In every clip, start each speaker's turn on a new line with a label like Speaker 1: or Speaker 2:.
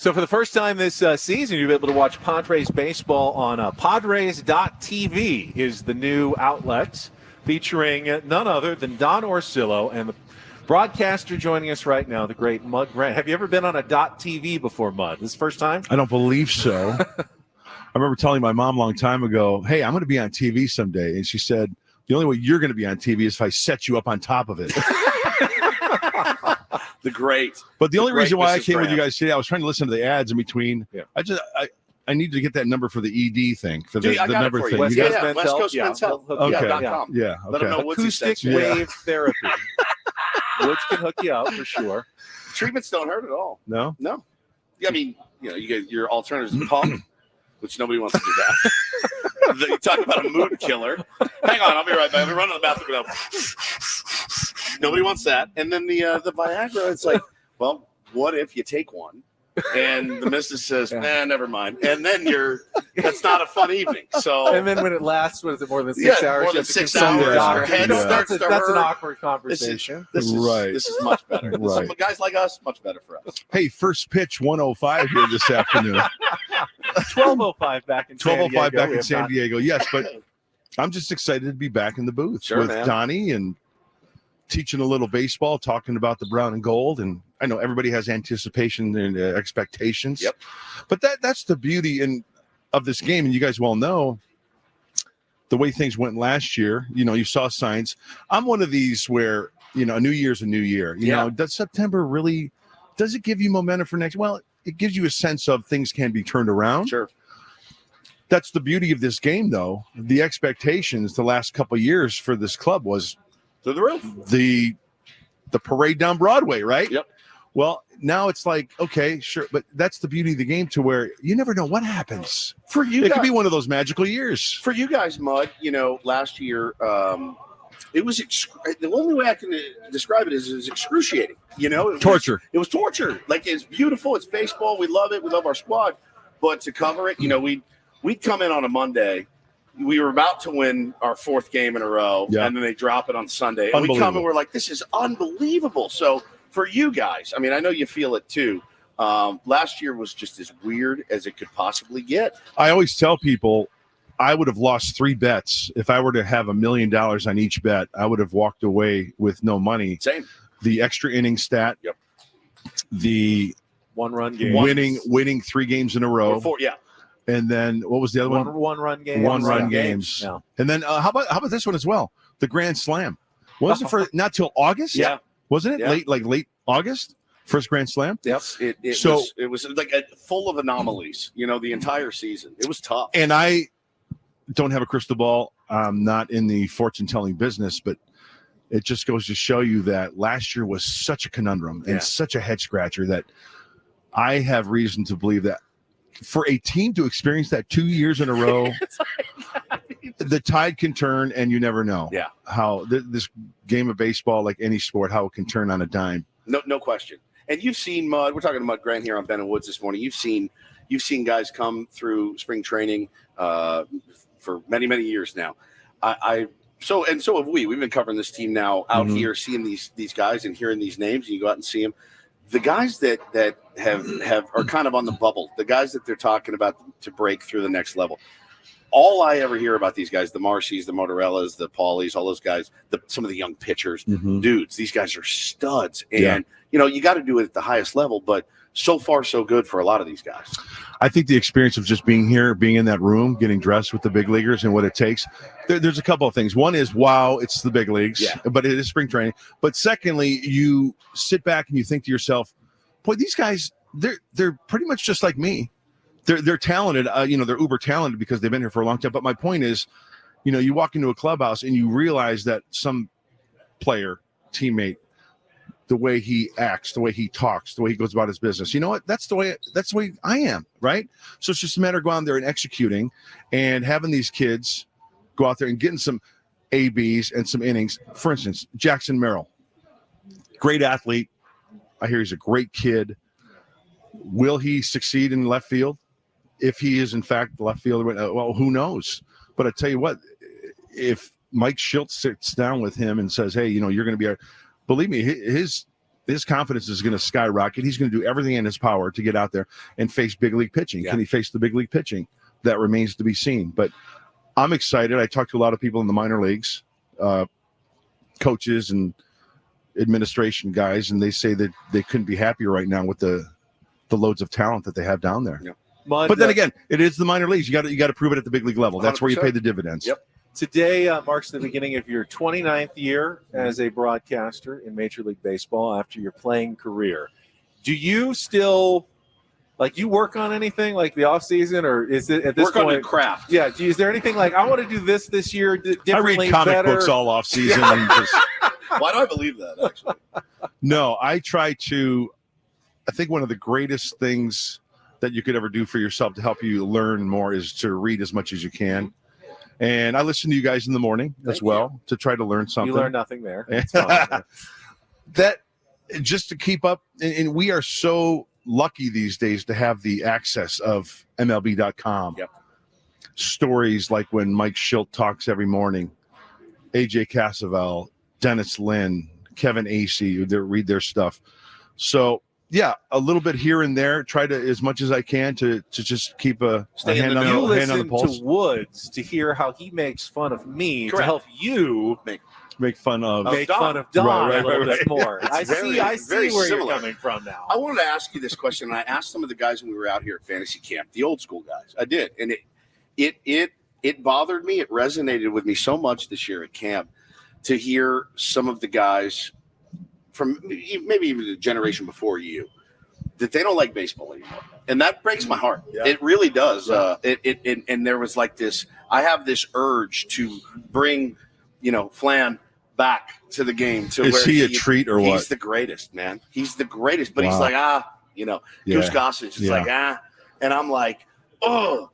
Speaker 1: So for the first time this season, you'll be able to watch Padres baseball on Padres.tv is the new outlet featuring none other than Don Orsillo and the broadcaster joining us right now, the great Mud Grant. Have you ever been on a .tv before, Mud? This is the first time?
Speaker 2: I don't believe so. I remember telling my mom a long time ago, hey, I'm going to be on TV someday. And she said, the only way you're going to be on TV is if I set you up on top of it.
Speaker 3: But
Speaker 2: the only reason why I came
Speaker 3: Grant.
Speaker 2: with you guys today, I was trying to listen to the ads in between.
Speaker 1: Yeah.
Speaker 2: I need to get that number for the ED thing, for
Speaker 3: Dude,
Speaker 2: the
Speaker 3: I got
Speaker 2: number
Speaker 3: it for
Speaker 2: thing.
Speaker 3: you.
Speaker 1: West
Speaker 2: You
Speaker 1: Coast
Speaker 2: got-
Speaker 1: Men's
Speaker 3: West Coast
Speaker 1: Health,
Speaker 3: Men's Health.
Speaker 2: Okay.
Speaker 3: .com.
Speaker 2: Yeah.
Speaker 3: Let them know
Speaker 2: Okay.
Speaker 3: Woods he
Speaker 1: Acoustic
Speaker 3: sent you.
Speaker 1: wave therapy. Woods can hook you up for sure.
Speaker 3: Treatments don't hurt at all.
Speaker 2: No?
Speaker 3: No. Yeah, I mean, you get your alternatives to pump, which nobody wants to do that. You talk about a mood killer. Hang on, I'll be right back. I'll be running to the bathroom now. Nobody wants that. And then the Viagra, it's like, well, what if you take one? And the missus says, nah, never mind. And then that's not a fun evening. So
Speaker 1: And then when it lasts, what is it, more than 6 hours?
Speaker 3: more
Speaker 1: you
Speaker 3: than
Speaker 1: have to
Speaker 3: 6
Speaker 1: consult your
Speaker 3: hours.
Speaker 1: doctor.
Speaker 3: Your head
Speaker 2: Yeah.
Speaker 3: starts
Speaker 1: That's
Speaker 3: to
Speaker 1: an
Speaker 3: hurt.
Speaker 1: awkward conversation.
Speaker 3: This is much better.
Speaker 2: Right.
Speaker 3: Guys like us, much better for us.
Speaker 2: Hey, first pitch 105 here this afternoon.
Speaker 1: 12:05 back in San Diego.
Speaker 2: 12:05 back
Speaker 1: We
Speaker 2: in
Speaker 1: have
Speaker 2: San
Speaker 1: not-
Speaker 2: Diego. Yes, but I'm just excited to be back in the booth
Speaker 3: Sure,
Speaker 2: with
Speaker 3: man.
Speaker 2: Donnie and teaching a little baseball, talking about the brown and gold. And I know everybody has anticipation and expectations.
Speaker 3: Yep.
Speaker 2: But that's the beauty of this game. And you guys well know the way things went last year. You saw signs. I'm one of these where, a new year's a new year. You know, does September really, does it give you momentum for next? Well, it gives you a sense of things can be turned around.
Speaker 3: Sure.
Speaker 2: That's the beauty of this game, though. The expectations the last couple of years for this club was
Speaker 3: Through the roof.
Speaker 2: the parade down Broadway, right?
Speaker 3: Yep.
Speaker 2: Well, now it's like, okay, sure, but that's the beauty of the game, to where you never know what happens.
Speaker 3: For you
Speaker 2: It
Speaker 3: guys,
Speaker 2: could be one of those magical years.
Speaker 3: for you guys, Mud, last year, it was the only way I can describe it is it was excruciating.
Speaker 2: Torture.
Speaker 3: It was torture. Like, it's beautiful. It's baseball. We love it. We love our squad. But to cover it, we'd come in on a Monday. We were about to win our fourth game in a row, and then they drop it on Sunday. And we come and we're like, this is unbelievable. So for you guys, I mean, I know you feel it too. Last year was just as weird as it could possibly get.
Speaker 2: I always tell people I would have lost 3 bets. If I were to have $1 million on each bet, I would have walked away with no money.
Speaker 3: Same.
Speaker 2: The extra inning stat.
Speaker 3: Yep.
Speaker 2: The
Speaker 1: one-run game.
Speaker 2: winning 3 games in a row.
Speaker 3: Or 4, yeah.
Speaker 2: And then what was the other one?
Speaker 1: One-run game.
Speaker 2: One-run games.
Speaker 1: Yeah.
Speaker 2: And then how about this one as well? The Grand Slam. Wasn't for not till August?
Speaker 3: Yeah.
Speaker 2: Wasn't it
Speaker 3: Yeah.
Speaker 2: late August? First Grand Slam?
Speaker 3: Yep. It was like full of anomalies, the entire season. It was tough.
Speaker 2: And I don't have a crystal ball. I'm not in the fortune telling business, but it just goes to show you that last year was such a conundrum and such a head scratcher that I have reason to believe that for a team to experience that 2 years in a row, the tide can turn, and you never know how this game of baseball, like any sport, how it can turn on a dime.
Speaker 3: No question. And you've seen Mud. We're talking to Mud Grant here on Ben and Woods this morning. You've seen guys come through spring training for many, many years now. So have we. We've been covering this team now out here, seeing these guys and hearing these names, and you go out and see them. The guys that are kind of on the bubble, the guys that they're talking about to break through the next level. All I ever hear about these guys, the Marcies, the Motorellas, the Paulies, all those guys, some of the young pitchers, dudes, these guys are studs. And, you got to do it at the highest level, but so far so good for a lot of these guys.
Speaker 2: I think the experience of just being here, being in that room, getting dressed with the big leaguers and what it takes, there's a couple of things. One is, wow, it's the big leagues, but it is spring training. But secondly, you sit back and you think to yourself, boy, these guys, they're pretty much just like me. They're talented, they're uber talented because they've been here for a long time. But my point is, you walk into a clubhouse and you realize that some player, teammate, the way he acts, the way he talks, the way he goes about his business. You know what? That's the way I am, right? So it's just a matter of going out there and executing and having these kids go out there and getting some ABs and some innings. For instance, Jackson Merrill, great athlete. I hear he's a great kid. Will he succeed in left field? If he is, in fact, the left fielder, well, who knows? But I tell you what, if Mike Schultz sits down with him and says, hey, you're going to be believe me, his his confidence is going to skyrocket. He's going to do everything in his power to get out there and face big league pitching. Can he face the big league pitching? That remains to be seen. But I'm excited. I talked to a lot of people in the minor leagues, coaches and administration guys, and they say that they couldn't be happier right now with the loads of talent that they have down there.
Speaker 3: Yep.
Speaker 2: But then again, it is the minor leagues. You got to prove it at the big league level. That's 100%. Where you pay the dividends.
Speaker 3: Yep.
Speaker 1: Today marks the beginning of your 29th year as a broadcaster in Major League Baseball after your playing career. Do you still, you work on anything like the off season, or is it at this
Speaker 3: point?
Speaker 1: Work
Speaker 3: on your craft.
Speaker 1: Yeah. Is there anything like, I want to do this year differently?
Speaker 2: I read comic books all off season. And just,
Speaker 3: why do I believe that, actually?
Speaker 2: No, I try to. I think one of the greatest things that you could ever do for yourself to help you learn more is to read as much as you can. And I listen to you guys in the morning as well to try to learn something.
Speaker 1: You learn nothing there. That's fine.
Speaker 2: That just to keep up. And we are so lucky these days to have the access of MLB.com.
Speaker 3: Yep.
Speaker 2: Stories like when Mike Schilt talks every morning, AJ Cassavell, Dennis Lynn, Kevin Acey, they read their stuff. So, yeah, a little bit here and there. Try to, as much as I can, to just keep a hand on the pulse.
Speaker 1: You listen to Woods to hear how he makes fun of me to help you
Speaker 2: make fun of
Speaker 1: Don a little bit more.
Speaker 3: Yeah,
Speaker 1: I see where you're coming from now.
Speaker 3: I wanted to ask you this question, and I asked some of the guys when we were out here at fantasy camp, the old school guys. I did, and it bothered me. It resonated with me so much this year at camp to hear some of the guys from maybe even the generation before you that they don't like baseball anymore. And that breaks my heart. Yeah. It really does. Yeah. And there was like this, I have this urge to bring, Flan back to the game.
Speaker 2: Is he a treat or what?
Speaker 3: He's the greatest, man. He's the greatest. But he's like, Goose Gossage is like, And I'm like, oh,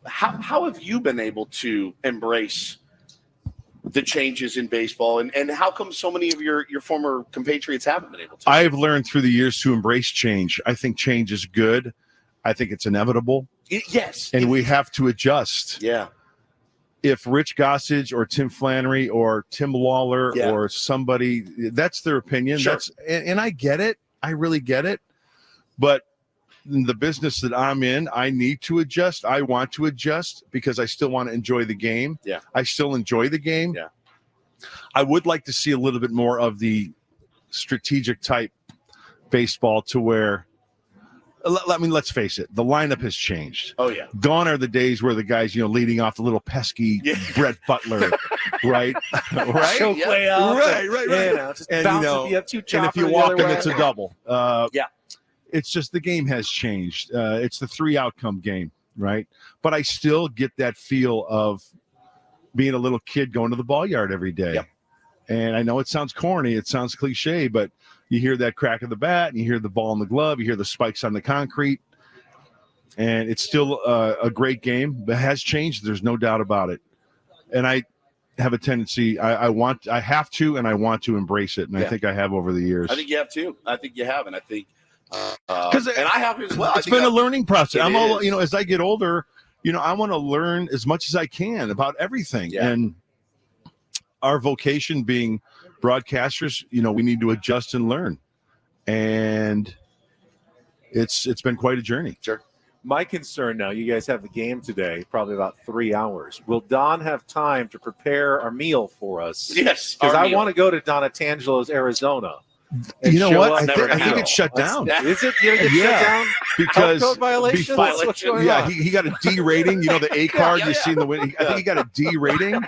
Speaker 3: how have you been able to embrace the changes in baseball, and how come so many of your former compatriots haven't been able to?
Speaker 2: I've learned through the years to embrace change. I think change is good. I think it's inevitable.
Speaker 3: Yes.
Speaker 2: And we have to adjust.
Speaker 3: Yeah.
Speaker 2: If Rich Gossage or Tim Flannery or Tim Lawler or somebody, that's their opinion.
Speaker 3: Sure.
Speaker 2: And I get it. I really get it. But in the business that I'm in, I need to adjust. I want to adjust because I still want to enjoy the game.
Speaker 3: Yeah.
Speaker 2: I still enjoy the game.
Speaker 3: Yeah.
Speaker 2: I would like to see a little bit more of the strategic type baseball to where, let's face it, the lineup has changed.
Speaker 3: Oh, yeah.
Speaker 2: Gone are the days where the guys, leading off the little pesky Brett Butler, right? Right?
Speaker 1: Choke way up.
Speaker 2: Right.
Speaker 1: Just bounce you up two
Speaker 2: and if you walk them, it's a
Speaker 1: way.
Speaker 2: double.
Speaker 3: Yeah.
Speaker 2: It's just the game has changed. It's the 3-outcome game, right? But I still get that feel of being a little kid going to the ball yard every day.
Speaker 3: Yep.
Speaker 2: And I know it sounds corny, it sounds cliche, but you hear that crack of the bat, and you hear the ball in the glove, you hear the spikes on the concrete, and it's still a great game. It has changed. There's no doubt about it. And I have a tendency, I have to, and I want to embrace it. And I think I have over the years.
Speaker 3: I think you have too. I think you have. And I think, and I have as well.
Speaker 2: It's been a learning process. I'm all, as I get older, I want to learn as much as I can about everything.
Speaker 3: Yeah.
Speaker 2: And our vocation being broadcasters, we need to adjust and learn. And it's been quite a journey.
Speaker 3: Sure.
Speaker 1: My concern now, you guys have the game today, probably about 3 hours. Will Don have time to prepare our meal for us?
Speaker 3: Yes.
Speaker 1: Because I want to go to Donatangelo's, Arizona.
Speaker 2: You know what? I think it's shut down.
Speaker 1: Is it? Did it get shut down?
Speaker 2: Because
Speaker 1: code violation? What's going on?
Speaker 2: he got a D rating. The A card you see in the window. I think he got a D rating.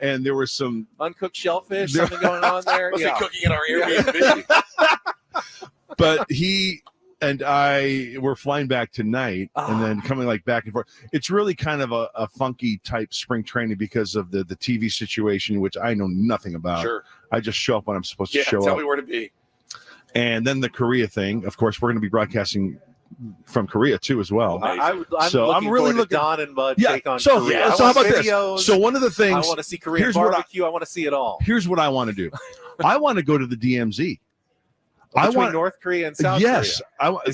Speaker 2: And there was some
Speaker 1: uncooked shellfish, something going on there.
Speaker 3: Was he cooking in our Airbnb?
Speaker 2: But he and I were flying back tonight and then coming back and forth. It's really kind of a funky type spring training because of the TV situation, which I know nothing about.
Speaker 3: Sure.
Speaker 2: I just show up when I'm supposed to show up.
Speaker 3: Tell me where to be.
Speaker 2: And then the Korea thing. Of course, we're going to be broadcasting from Korea too as well.
Speaker 1: I'm really looking to Don and Mud take on Korea.
Speaker 2: So how about this? So one of the things
Speaker 1: I want to see Korean barbecue. I want to see it all.
Speaker 2: Here's what I want to do. I want to go to the DMZ.
Speaker 1: between North Korea and South Korea.
Speaker 2: Yes,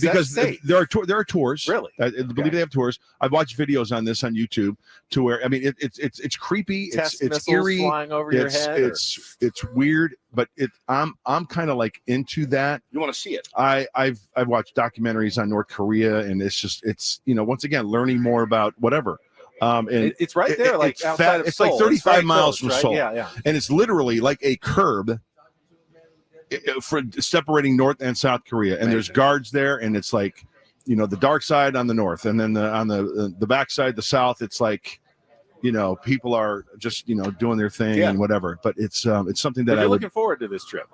Speaker 2: because there are tours.
Speaker 1: Really?
Speaker 2: I believe they have tours. I've watched videos on this on YouTube to where, I mean, it's creepy. It's eerie.
Speaker 1: Flying over your head.
Speaker 2: It's weird, but I'm kind of like into that.
Speaker 3: You want to see it?
Speaker 2: I've watched documentaries on North Korea, and it's once again learning more about whatever. And
Speaker 1: it's right there, like outside of
Speaker 2: it's
Speaker 1: Seoul.
Speaker 2: like 35 miles from
Speaker 1: right?
Speaker 2: Seoul.
Speaker 1: Yeah.
Speaker 2: And it's literally like a curb for separating North and South Korea. And there's guards there, and it's like, the dark side on the north, and then on the back side, the south, it's like, people are just doing their thing and whatever. But it's something that
Speaker 1: looking forward to this trip.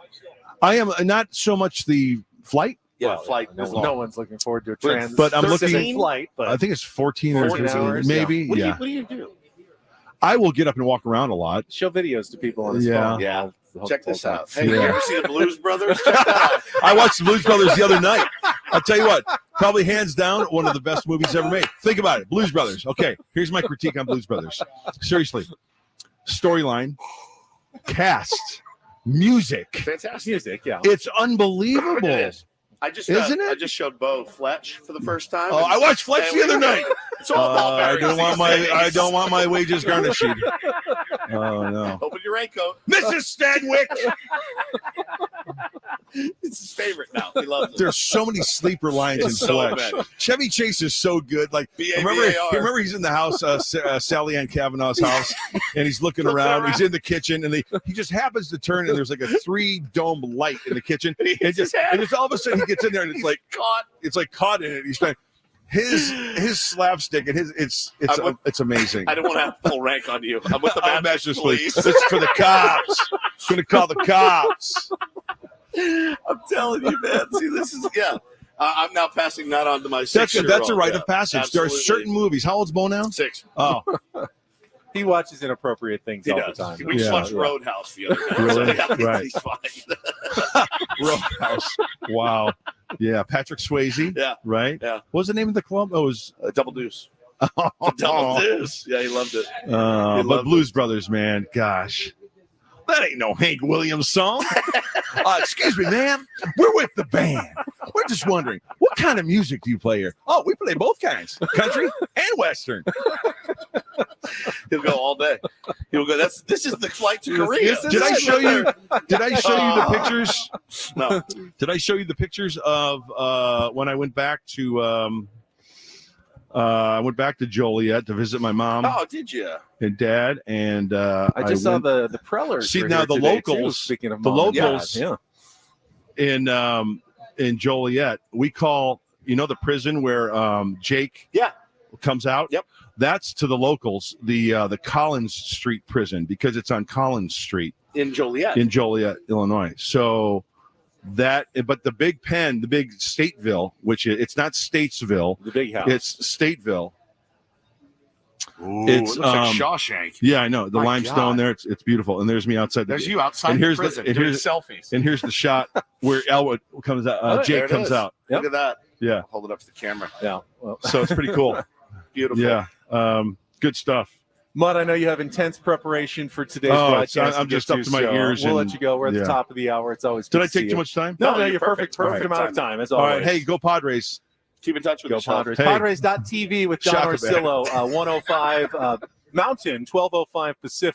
Speaker 2: I am not so much the flight.
Speaker 3: Yeah, flight.
Speaker 1: No one's looking forward to a trans.
Speaker 2: But I'm looking
Speaker 1: flight. But
Speaker 2: I think it's 14
Speaker 1: hours,
Speaker 2: maybe.
Speaker 3: What do you do?
Speaker 2: I will get up and walk around a lot.
Speaker 1: Show videos to people on his phone.
Speaker 3: Yeah. Check this out.
Speaker 2: Yeah.
Speaker 3: Hey, you ever see the Blues Brothers? Check that out.
Speaker 2: I watched the Blues Brothers the other night. I'll tell you what, probably hands down one of the best movies ever made. Think about it, Blues Brothers. Okay, here's my critique on Blues Brothers. Seriously, storyline, cast, music,
Speaker 3: Fantastic
Speaker 1: music. Yeah,
Speaker 2: it's unbelievable.
Speaker 3: It is. I just showed Bo Fletch for the first time.
Speaker 2: Oh, I watched Fletch the other night.
Speaker 3: It's all about
Speaker 2: I don't want my wages garnished. Oh no!
Speaker 3: Open your raincoat,
Speaker 2: Mrs. Stanwyck.
Speaker 3: It's his favorite now. He loves it.
Speaker 2: There's so many sleeper lines in Fletch. Chevy Chase is so good. Like remember he's in the house, Sally Ann Kavanaugh's house, and he's looking around. He's in the kitchen, and he just happens to turn, and there's like a 3-dome light in the kitchen, and just all of a sudden he gets in there, and it's like caught in it. He's trying. His slapstick and it's amazing.
Speaker 3: I don't want to have full rank on you. I'm with the Manchester Police.
Speaker 2: This is for the cops. Going to call the cops.
Speaker 3: I'm telling you, man. See, this is I'm now passing that on to my 6-year-old.
Speaker 2: That's a rite of passage.
Speaker 3: Absolutely.
Speaker 2: There are certain movies. How old's Bo now?
Speaker 3: 6.
Speaker 2: Oh,
Speaker 1: he watches inappropriate things all the time.
Speaker 3: We just watched Roadhouse the other night.
Speaker 2: Really? Right.
Speaker 3: He's fine.
Speaker 2: Roadhouse. Wow. Yeah, Patrick Swayze.
Speaker 3: Yeah.
Speaker 2: Right?
Speaker 3: Yeah.
Speaker 2: What was the name of the club? Oh, it was
Speaker 3: Double Deuce. Double Deuce. Yeah, he loved it.
Speaker 2: But Blues Brothers, man, gosh. That ain't no Hank Williams song. Excuse me, ma'am. We're with the band. We're just wondering, what kind of music do you play here? Oh, we play both kinds, country and Western.
Speaker 3: He'll go all day. He'll go. This is the flight to Korea.
Speaker 2: Did I show you the pictures?
Speaker 3: No.
Speaker 2: Did I show you the pictures of when I went back to Joliet to visit my mom?
Speaker 3: Oh, did you?
Speaker 2: And Dad, and
Speaker 1: I just saw the Prellers.
Speaker 2: See now the locals.
Speaker 1: Speaking of
Speaker 2: the
Speaker 1: mom,
Speaker 2: locals in Joliet, we call the prison where Jake comes out.
Speaker 3: Yep.
Speaker 2: That's to the locals the Collins Street prison because it's on Collins Street
Speaker 3: in Joliet,
Speaker 2: Illinois. So but the big pen, the big Stateville, which it's not Statesville,
Speaker 1: the big house.
Speaker 2: It's Stateville.
Speaker 3: Ooh,
Speaker 2: it's
Speaker 3: it looks like Shawshank.
Speaker 2: Yeah, I know the limestone there. It's beautiful, and there's me outside.
Speaker 3: There's you outside the prison doing selfies.
Speaker 2: And here's the shot where Elwood comes out. Jake comes out.
Speaker 3: Yep. Look at that.
Speaker 2: Yeah,
Speaker 3: hold it up to the camera.
Speaker 1: Yeah, well.
Speaker 2: So it's pretty cool.
Speaker 3: Beautiful.
Speaker 2: Yeah, good stuff.
Speaker 1: Mud, I know you have intense preparation for today's broadcast.
Speaker 2: I'm just up to my ears.
Speaker 1: We'll let you go. We're at the top of the hour. It's always.
Speaker 2: Did I take too much time?
Speaker 1: No, you're perfect amount of time as always.
Speaker 2: All right, hey, go Padres.
Speaker 3: Keep in touch with
Speaker 1: Go Padres. Hey. Padres.tv with Don Orsillo, 105 Mountain, 1205 Pacific.